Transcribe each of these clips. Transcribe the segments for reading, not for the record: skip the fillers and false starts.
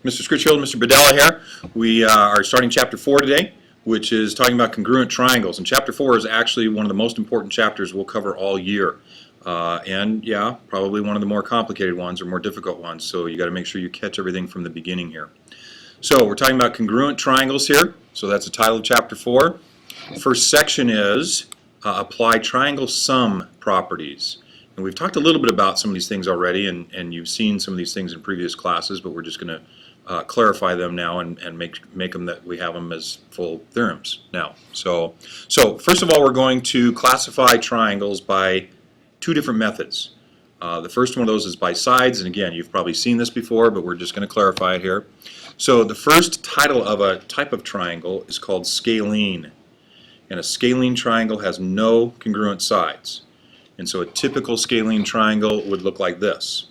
Mr. Scritchfield, Mr. Bedella here. We are starting Chapter 4 today, which is talking about congruent triangles. And Chapter 4 is actually one of the most important chapters we'll cover all year. And yeah, probably one of the more complicated ones or more difficult ones, so you got to make sure you catch everything from the beginning here. So we're talking about congruent triangles here, so that's the title of Chapter 4. The first section is apply triangle sum properties. And we've talked a little bit about some of these things already, and you've seen some of these things in previous classes, but we're just going to clarify them now and make them that we have them as full theorems now. So first of all, we're going to classify triangles by two different methods. The first one of those is by sides, and again, you've probably seen this before, but we're just going to clarify it here. So the first title of a type of triangle is called scalene, and a scalene triangle has no congruent sides. And so a typical scalene triangle would look like this.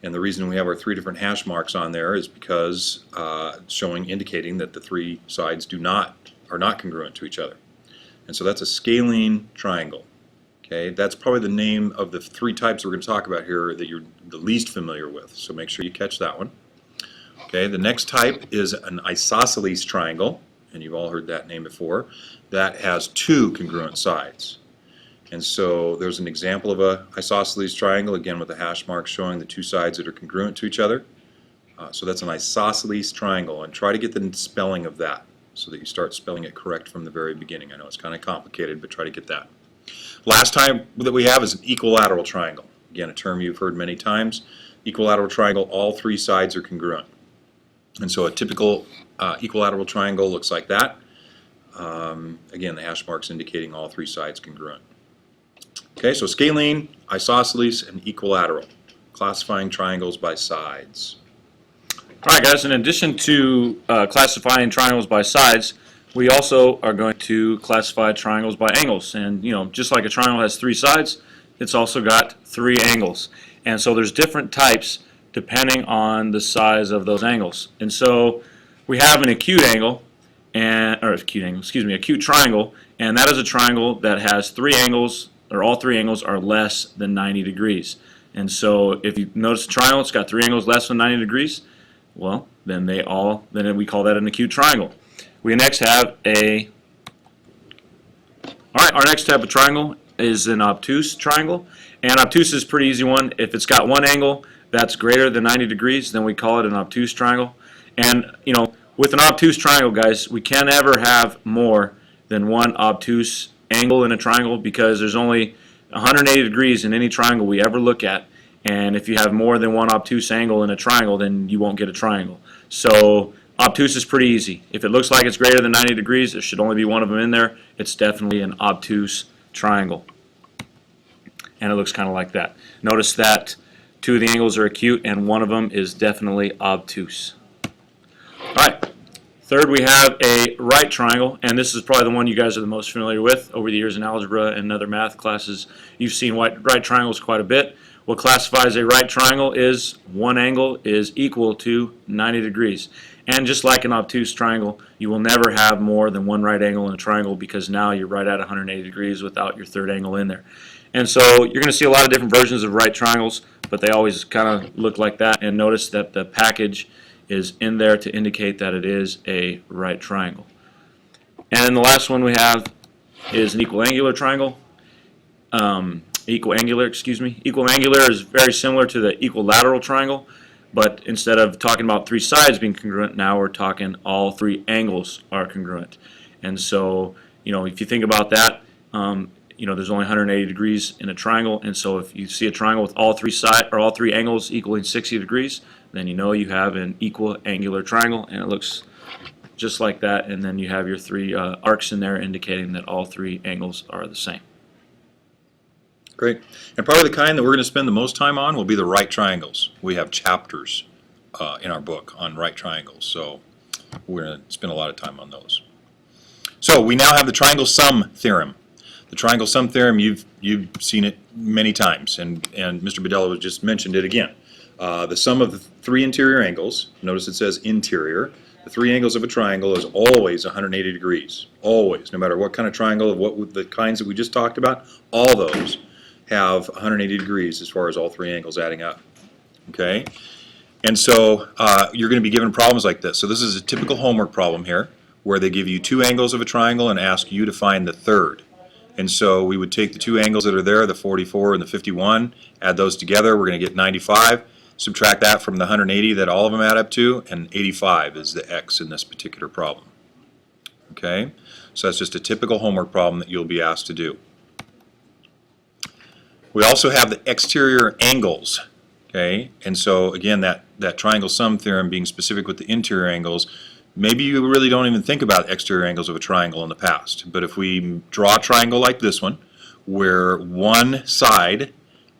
And the reason we have our three different hash marks on there is because indicating that the three sides are not congruent to each other. And so that's a scalene triangle. Okay, that's probably the name of the three types we're going to talk about here that you're the least familiar with. So make sure you catch that one. Okay, the next type is an isosceles triangle, and you've all heard that name before. That has two congruent sides. And so there's an example of an isosceles triangle, again with the hash mark showing the two sides that are congruent to each other. So that's an isosceles triangle, and try to get the spelling of that so that you start spelling it correct from the very beginning. I know it's kind of complicated, but try to get that. Last type that we have is an equilateral triangle. Again, a term you've heard many times. Equilateral triangle, all three sides are congruent. And so a typical equilateral triangle looks like that. Again, the hash marks indicating all three sides congruent. Okay, so scalene, isosceles, and equilateral. Classifying triangles by sides. All right, guys, in addition to classifying triangles by sides, we also are going to classify triangles by angles. And, you know, just like a triangle has three sides, it's also got three angles. And so there's different types depending on the size of those angles. And so we have an acute angle, acute triangle, and that is a triangle that has three angles, or all three angles are less than 90 degrees. And so if you notice a triangle, it's got three angles less than 90 degrees, well, then we call that an acute triangle. We next have our next type of triangle is an obtuse triangle. And obtuse is a pretty easy one. If it's got one angle that's greater than 90 degrees, then we call it an obtuse triangle. And, you know, with an obtuse triangle, guys, we can never have more than one obtuse angle in a triangle because there's only 180 degrees in any triangle we ever look at. And if you have more than one obtuse angle in a triangle, then you won't get a triangle. So obtuse is pretty easy. If it looks like it's greater than 90 degrees, there should only be one of them in there. It's definitely an obtuse triangle. And it looks kind of like that. Notice that two of the angles are acute and one of them is definitely obtuse. All right. Third, we have a right triangle, and this is probably the one you guys are the most familiar with over the years in algebra and other math classes. You've seen right triangles quite a bit. What classifies a right triangle is one angle is equal to 90 degrees. And just like an obtuse triangle, you will never have more than one right angle in a triangle because now you're right at 180 degrees without your third angle in there. And so you're going to see a lot of different versions of right triangles, but they always kind of look like that. And notice that the package is in there to indicate that it is a right triangle. And the last one we have is an equiangular triangle. Equiangular is very similar to the equilateral triangle, but instead of talking about three sides being congruent, now we're talking all three angles are congruent. And so, you know, if you think about that, you know, there's only 180 degrees in a triangle, and so if you see a triangle with all three angles equaling 60 degrees, then you know you have an equiangular triangle, and it looks just like that. And then you have your three arcs in there indicating that all three angles are the same. Great. And probably the kind that we're going to spend the most time on will be the right triangles. We have chapters in our book on right triangles, so we're going to spend a lot of time on those. So we now have the triangle sum theorem. The triangle sum theorem, you've seen it many times, and Mr. Bedella just mentioned it again. The sum of the three interior angles, notice it says interior, the three angles of a triangle is always 180 degrees. Always, no matter what kind of triangle, what the kinds that we just talked about, all those have 180 degrees as far as all three angles adding up. Okay? And so you're going to be given problems like this. So this is a typical homework problem here, where they give you two angles of a triangle and ask you to find the third. And so we would take the two angles that are there, the 44 and the 51, add those together, we're going to get 95. Subtract that from the 180 that all of them add up to, and 85 is the x in this particular problem. Okay? So that's just a typical homework problem that you'll be asked to do. We also have the exterior angles. Okay? And so again, that triangle sum theorem being specific with the interior angles, maybe you really don't even think about exterior angles of a triangle in the past. But if we draw a triangle like this one, where one side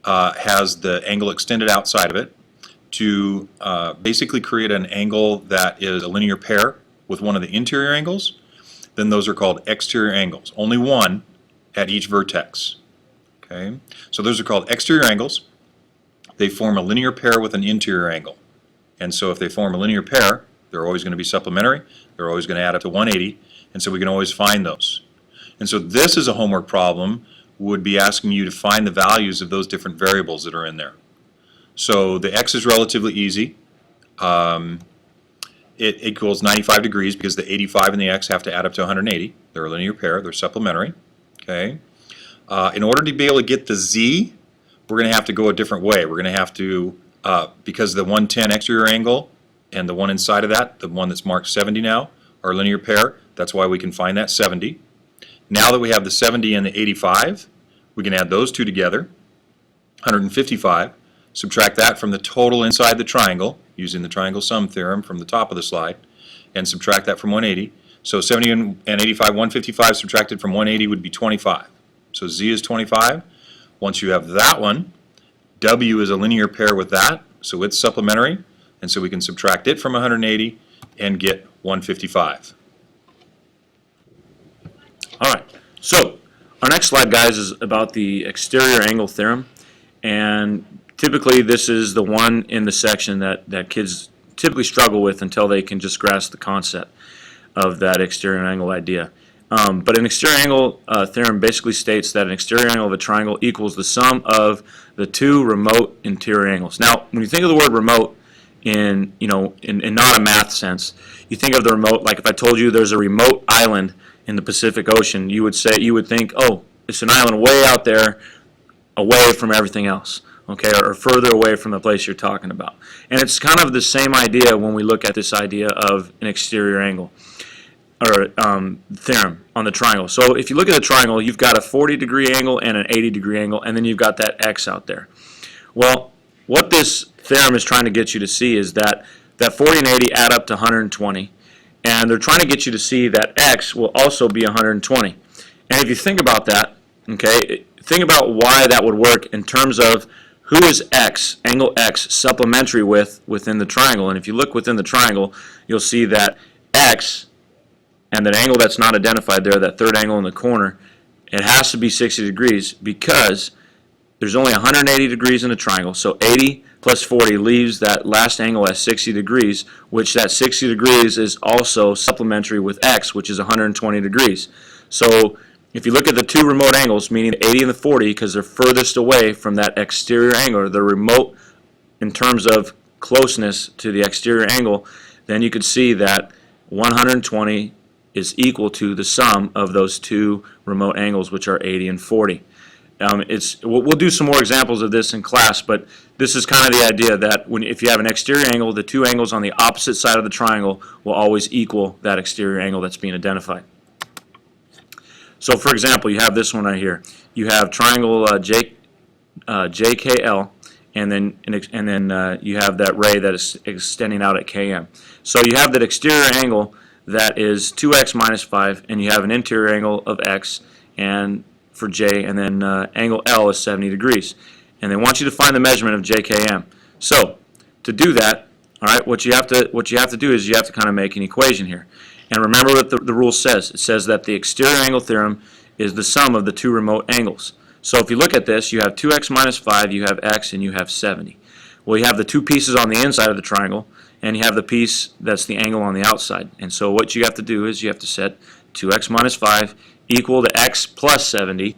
has the angle extended outside of it, to basically create an angle that is a linear pair with one of the interior angles, then those are called exterior angles. Only one at each vertex. Okay? So those are called exterior angles. They form a linear pair with an interior angle. And so if they form a linear pair, they're always going to be supplementary. They're always going to add up to 180. And so we can always find those. And so this is a homework problem, would be asking you to find the values of those different variables that are in there. So the x is relatively easy. It equals 95 degrees because the 85 and the x have to add up to 180. They're a linear pair. They're supplementary. Okay. In order to be able to get the z, we're going to have to go a different way. We're going to have to, because the 110 exterior angle and the one inside of that, the one that's marked 70 now, are a linear pair. That's why we can find that 70. Now that we have the 70 and the 85, we can add those two together, 155. Subtract that from the total inside the triangle, using the triangle sum theorem from the top of the slide, and subtract that from 180. So 70 and 85, 155 subtracted from 180 would be 25. So z is 25. Once you have that one, w is a linear pair with that, so it's supplementary, and so we can subtract it from 180 and get 155. All right, so our next slide, guys, is about the exterior angle theorem, and typically this is the one in the section that kids typically struggle with until they can just grasp the concept of that exterior angle idea. But an exterior angle theorem basically states that an exterior angle of a triangle equals the sum of the two remote interior angles. Now, when you think of the word remote in not a math sense, you think of the remote like if I told you there's a remote island in the Pacific Ocean, you would think, oh, it's an island way out there, away from everything else, okay, or further away from the place you're talking about. And it's kind of the same idea when we look at this idea of an exterior angle or theorem on the triangle. So if you look at a triangle, you've got a 40-degree angle and an 80-degree angle, and then you've got that x out there. Well, what this theorem is trying to get you to see is that 40 and 80 add up to 120, and they're trying to get you to see that x will also be 120. And if you think about that, okay, think about why that would work in terms of who is x, angle x, supplementary with within the triangle. And if you look within the triangle, you'll see that x and that angle that's not identified there, that third angle in the corner, it has to be 60 degrees because there's only 180 degrees in a triangle. So 80 plus 40 leaves that last angle at 60 degrees, which that 60 degrees is also supplementary with x, which is 120 degrees. So if you look at the two remote angles, meaning the 80 and the 40, because they're furthest away from that exterior angle, or the remote in terms of closeness to the exterior angle, then you could see that 120 is equal to the sum of those two remote angles, which are 80 and 40. We'll do some more examples of this in class, but this is kind of the idea that if you have an exterior angle, the two angles on the opposite side of the triangle will always equal that exterior angle that's being identified. So, for example, you have this one right here. You have triangle JKL, and then you have that ray that is extending out at KM. So you have that exterior angle that is 2x minus 5, and you have an interior angle of x and for J, and then angle L is 70 degrees. And they want you to find the measurement of JKM. So to do that, all right, what you have to do is you have to kind of make an equation here. And remember what the rule says. It says that the exterior angle theorem is the sum of the two remote angles. So if you look at this, you have 2x minus 5, you have x, and you have 70. Well, you have the two pieces on the inside of the triangle, and you have the piece that's the angle on the outside. And so what you have to do is you have to set 2x minus 5 equal to x plus 70,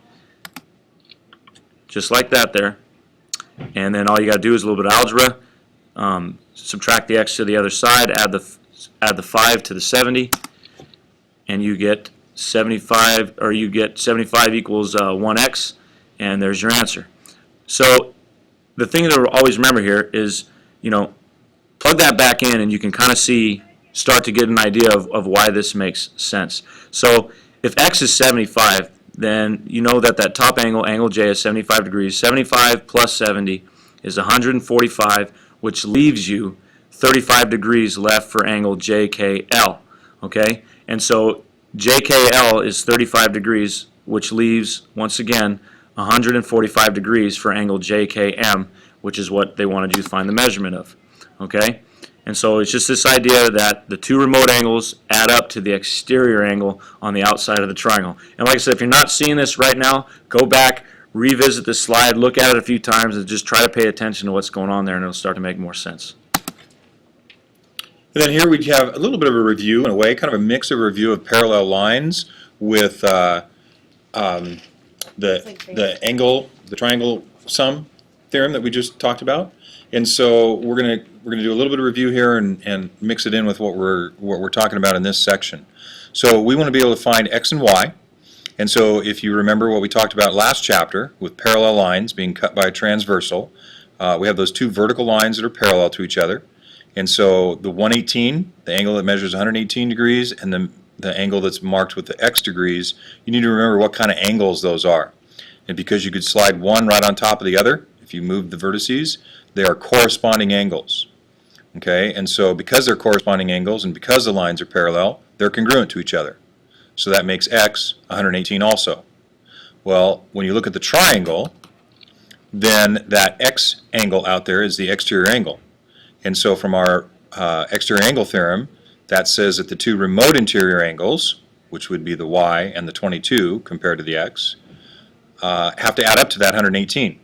just like that there. And then all you got to do is a little bit of algebra. subtract the x to the other side, add the 5 to the 70, and you get 75, or you get 75 equals 1x, and there's your answer. So the thing to always remember here is, plug that back in and you can kind of start to get an idea of why this makes sense. So if x is 75, then you know that top angle, angle J, is 75 degrees. 75 plus 70 is 145, which leaves you 35 degrees left for angle JKL. Okay? And so JKL is 35 degrees, which leaves, once again, 145 degrees for angle JKM, which is what they want to do to find the measurement of. Okay? And so it's just this idea that the two remote angles add up to the exterior angle on the outside of the triangle. And like I said, if you're not seeing this right now, go back, revisit the slide, look at it a few times, and just try to pay attention to what's going on there, and it'll start to make more sense. And then here we have a little bit of a review, in a way, kind of a mix of a review of parallel lines with the triangle sum theorem that we just talked about. And so we're gonna do a little bit of review here and mix it in with what we're talking about in this section. So we want to be able to find x and y. And so if you remember what we talked about last chapter with parallel lines being cut by a transversal, we have those two vertical lines that are parallel to each other. And so the 118, the angle that measures 118 degrees, and the angle that's marked with the x degrees, you need to remember what kind of angles those are. And because you could slide one right on top of the other, if you move the vertices, they are corresponding angles. Okay, and so because they're corresponding angles and because the lines are parallel, they're congruent to each other. So that makes x 118 also. Well, when you look at the triangle, then that x angle out there is the exterior angle. And so from our exterior angle theorem, that says that the two remote interior angles, which would be the y and the 22 compared to the x, have to add up to that 118.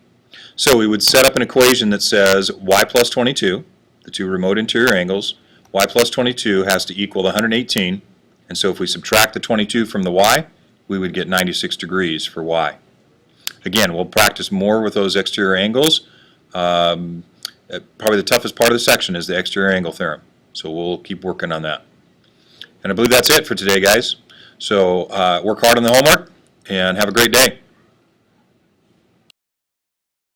So we would set up an equation that says y plus 22, the two remote interior angles, y plus 22 has to equal 118, and so if we subtract the 22 from the y, we would get 96 degrees for y. Again, we'll practice more with those exterior angles. Probably the toughest part of the section is the exterior angle theorem, so we'll keep working on that. And I believe that's it for today, guys. So work hard on the homework, and have a great day.